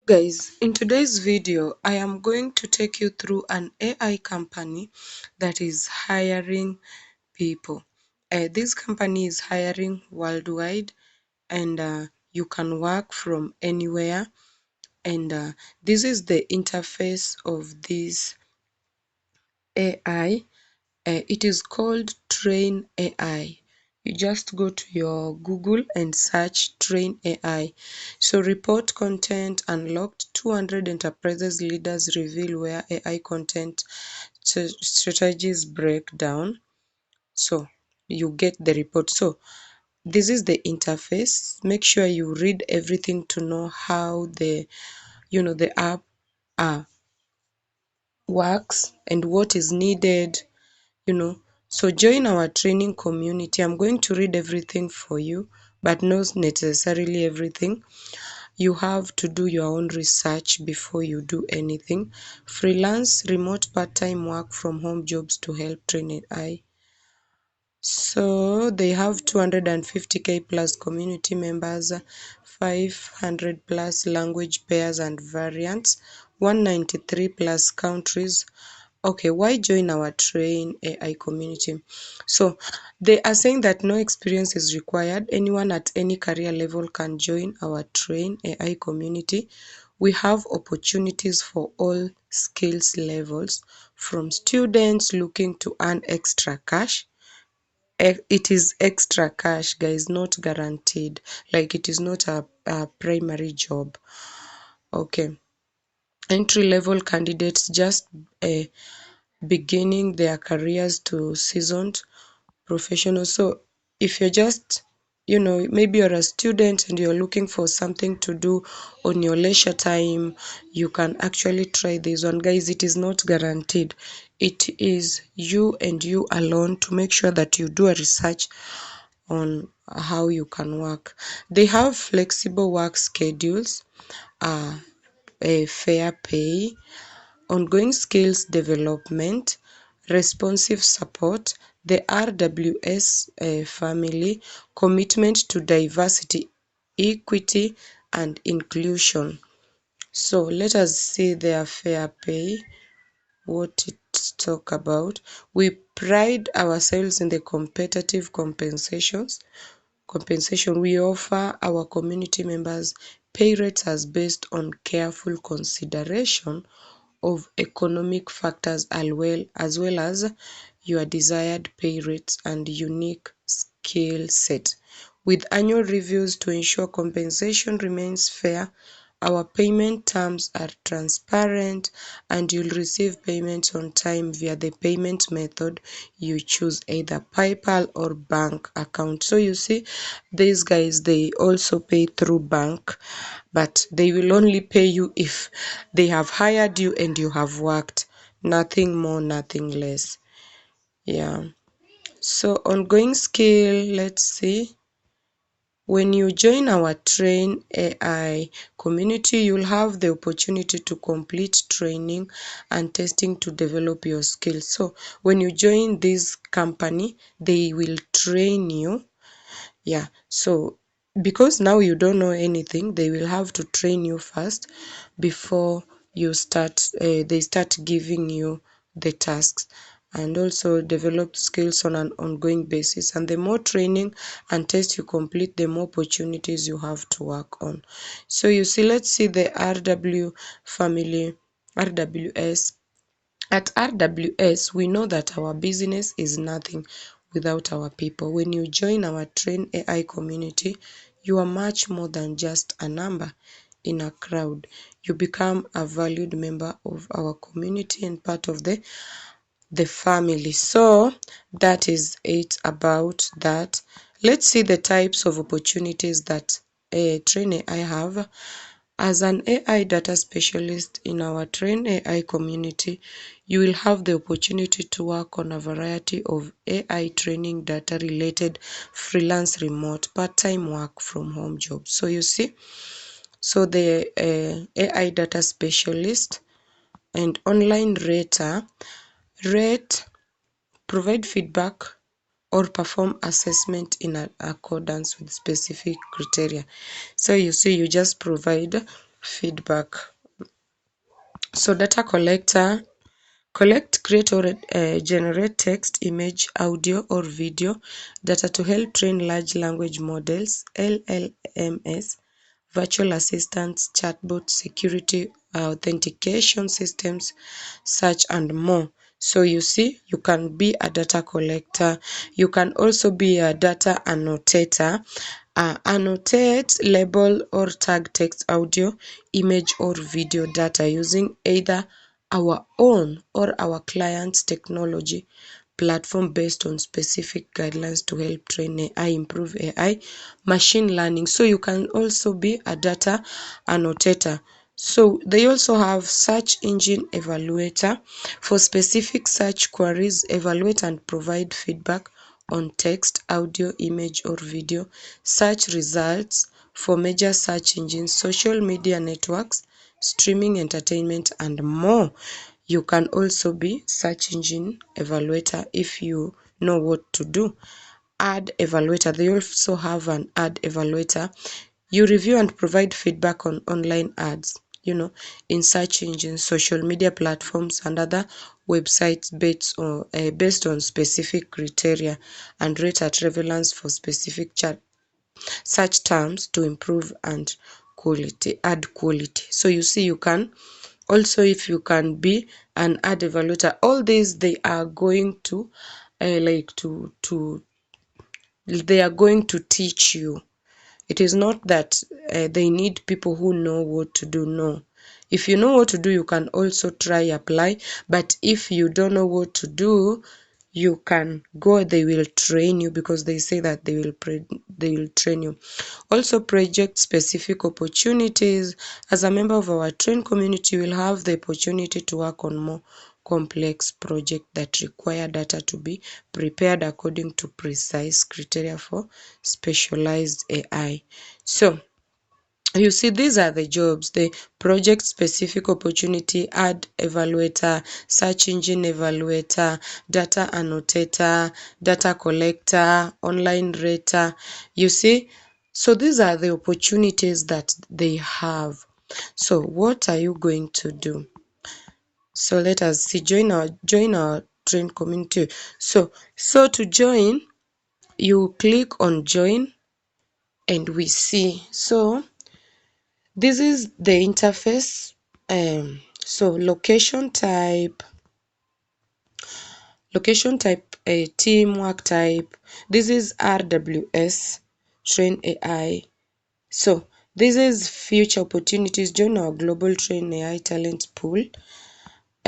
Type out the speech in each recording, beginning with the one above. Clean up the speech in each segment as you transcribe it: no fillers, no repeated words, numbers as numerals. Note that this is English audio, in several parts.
Guys, in today's video, I am going to take you through an AI company that is hiring people. This company is hiring worldwide and you can work from anywhere. And this is the interface of this AI. It is called Train AI. You just go to your Google and search Train AI. So report content unlocked. 200 enterprises leaders reveal where AI content strategies break down. So you get the report. So this is the interface. Make sure you read everything to know how the app uh, works and what is needed you know. So join our training community. I'm going to read everything for you, but not necessarily everything. You have to do your own research before you do anything. Freelance, remote part-time work from home jobs to help train AI. So they have 250k plus community members, 500 plus language pairs and variants, 193 plus countries. Okay, why join our Train AI community? So they are saying that no experience is required. Anyone at any career level can join our Train AI community. We have opportunities for all skills levels, from students looking to earn extra cash. It is extra cash, guys, not guaranteed. Like it is not a primary job. Okay. Entry level candidates just beginning their careers to seasoned professionals. So if you're just, maybe you're a student and you're looking for something to do on your leisure time, you can actually try this one. Guys, it is not guaranteed. It is you and you alone to make sure that you do a research on how you can work. They have flexible work schedules, a fair pay, ongoing skills development, responsive support, the RWS family, commitment to diversity, equity, and inclusion. So let us see their fair pay, what it talk about. We pride ourselves in the competitive compensation we offer our community members. Pay rates as based on careful consideration of economic factors as well as your desired pay rates and unique skill set. With annual reviews to ensure compensation remains fair, our payment terms are transparent and you'll receive payments on time via the payment method you choose, either PayPal or bank account. So you see, these guys, they also pay through bank, but they will only pay you if they have hired you and you have worked. Nothing more, nothing less. Yeah. So ongoing skill, let's see. When you join our Train AI community, you'll have the opportunity to complete training and testing to develop your skills. So when you join this company, they will train you. Yeah. So because now you don't know anything, they will have to train you first before they start giving you the tasks, and also develop skills on an ongoing basis. And the more training and tests you complete, the more opportunities you have to work on. So you see, let's see the RWS. At RWS, we know that our business is nothing without our people. When you join our Train AI community, you are much more than just a number in a crowd. You become a valued member of our community and part of the family. So that is it about that. Let's see the types of opportunities that Train AI have. As an AI data specialist in our Train AI community, you will have the opportunity to work on a variety of AI training data related freelance, remote, part-time work from home jobs. So you see, so the AI data specialist and online rater rate, provide feedback, or perform assessment in accordance with specific criteria. So you see, you just provide feedback. So data collector, collect, create or generate text, image, audio or video data to help train large language models, LLMs, virtual assistants, chatbots, security authentication systems, search and more. So you see, you can be a data collector. You can also be a data annotator. Annotate, label or tag text, audio, image or video data using either our own or our client's technology platform based on specific guidelines to help train AI, improve AI, machine learning. So you can also be a data annotator. So they also have search engine evaluator for specific search queries, evaluate and provide feedback on text, audio, image or video, search results for major search engines, social media networks, streaming entertainment and more. You can also be search engine evaluator if you know what to do. Ad evaluator, they also have an ad evaluator. You review and provide feedback on online ads, in search engines, social media platforms and other websites based on specific criteria and rate at relevance for specific search terms to improve and add quality. So you see, you can also, if you can be an ad evaluator, all these they are going to they are going to teach you. It is not that they need people who know what to do. No. If you know what to do, you can also try apply. But if you don't know what to do, you can go, they will train you because they say that they will train you. Also, project specific opportunities. As a member of our train community, you will have the opportunity to work on more complex projects that require data to be prepared according to precise criteria for specialized AI. So you see, these are the jobs: the project specific opportunity, ad evaluator, search engine evaluator, data annotator, data collector, online rater. You see, so these are the opportunities that they have. So what are you going to do? So let us see, join our train community. So to join, you click on join and we see. So this is the interface. So location type, teamwork type. This is RWS, Train AI. So this is future opportunities. Join our global Train AI talent pool.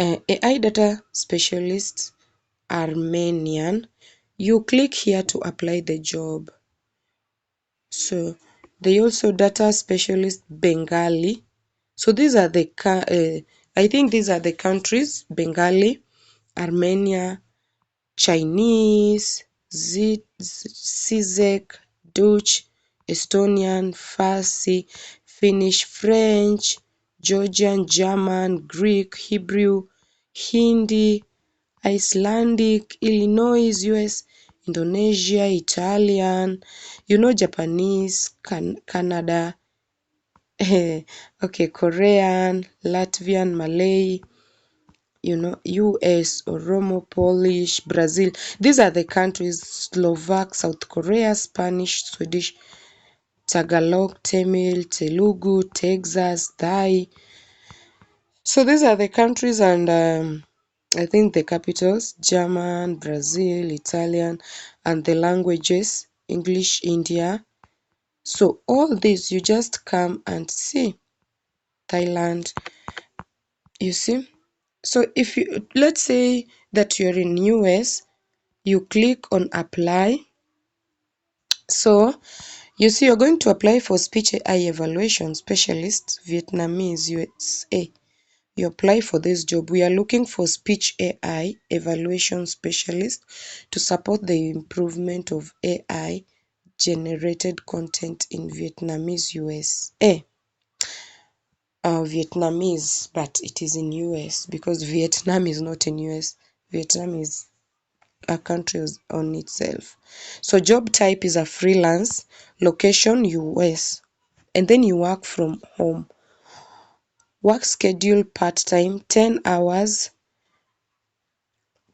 AI data specialist, Armenian. You click here to apply the job. So they also data specialist, Bengali. So these are the I think these are the countries: Bengali, Armenia, Chinese, Czech, Dutch, Estonian, Farsi, Finnish, French, Georgian, German, Greek, Hebrew, Hindi, Icelandic, Illinois, US, Indonesia, Italian, Japanese, Canada, okay, Korean, Latvian, Malay, US, Oromo, Polish, Brazil. These are the countries: Slovak, South Korea, Spanish, Swedish, Tagalog, Tamil, Telugu, Texas, Thai. So these are the countries, and I think the capitals: German, Brazil, Italian, and the languages: English, India. So all this, you just come and see. Thailand, you see. So if let's say that you're in US, you click on apply. So you see, you're going to apply for speech AI evaluation specialist, Vietnamese, USA. You apply for this job. We are looking for speech AI evaluation specialist to support the improvement of AI generated content in Vietnamese, USA. Vietnamese, but it is in US because Vietnam is not in US. Vietnam is a country on itself. So job type is a freelance, location US, and then you work from home. Work schedule part-time, 10 hours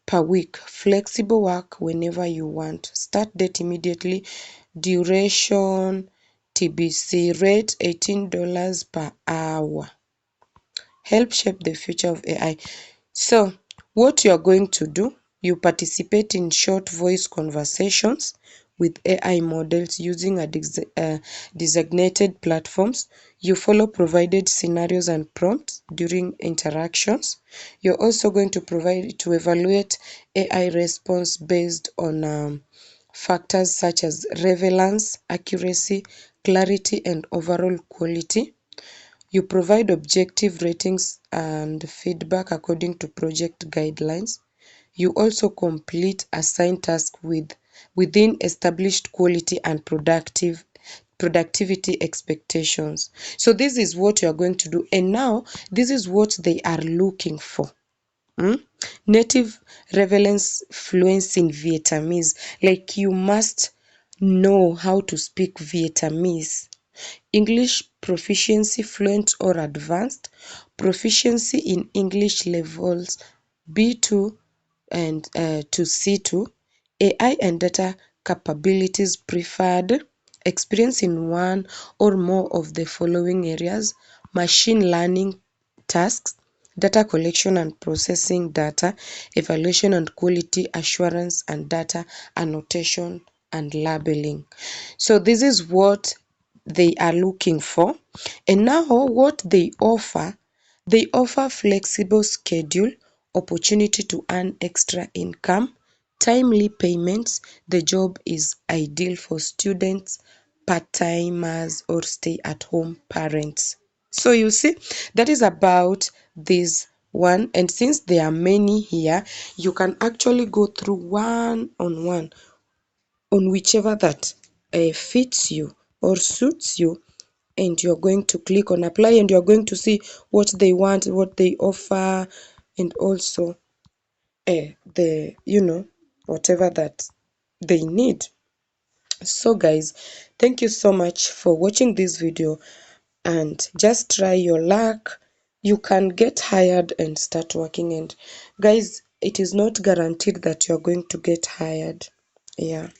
per week. Flexible work whenever you want. Start date immediately. Duration TBC. Rate $18 per hour. Help shape the future of AI. So, what you are going to do, you participate in short voice conversations with AI models using designated platforms. You follow provided scenarios and prompts during interactions. You're also going to evaluate AI response based on factors such as relevance, accuracy, clarity, and overall quality. You provide objective ratings and feedback according to project guidelines. You also complete assigned tasks within established quality and productivity expectations. So this is what you are going to do. And now this is what they are looking for. Native relevance fluency in Vietnamese. Like you must know how to speak Vietnamese. English proficiency, fluent or advanced. Proficiency in English levels B2 and to C2. AI and data capabilities preferred. Experience in one or more of the following areas: machine learning tasks, data collection and processing data, evaluation and quality assurance, and data annotation and labeling. So this is what they are looking for. And now what they offer flexible schedule, opportunity to earn extra income, timely payments. The job is ideal for students, part-timers, or stay-at-home parents. So you see, that is about this one. And since there are many here, you can actually go through one on one on whichever that fits you or suits you, and you're going to click on apply, and you're going to see what they want, what they offer, and also the whatever that they need. So guys, thank you so much for watching this video, and just try your luck. You can get hired and start working. And guys, it is not guaranteed that you're going to get hired. Yeah.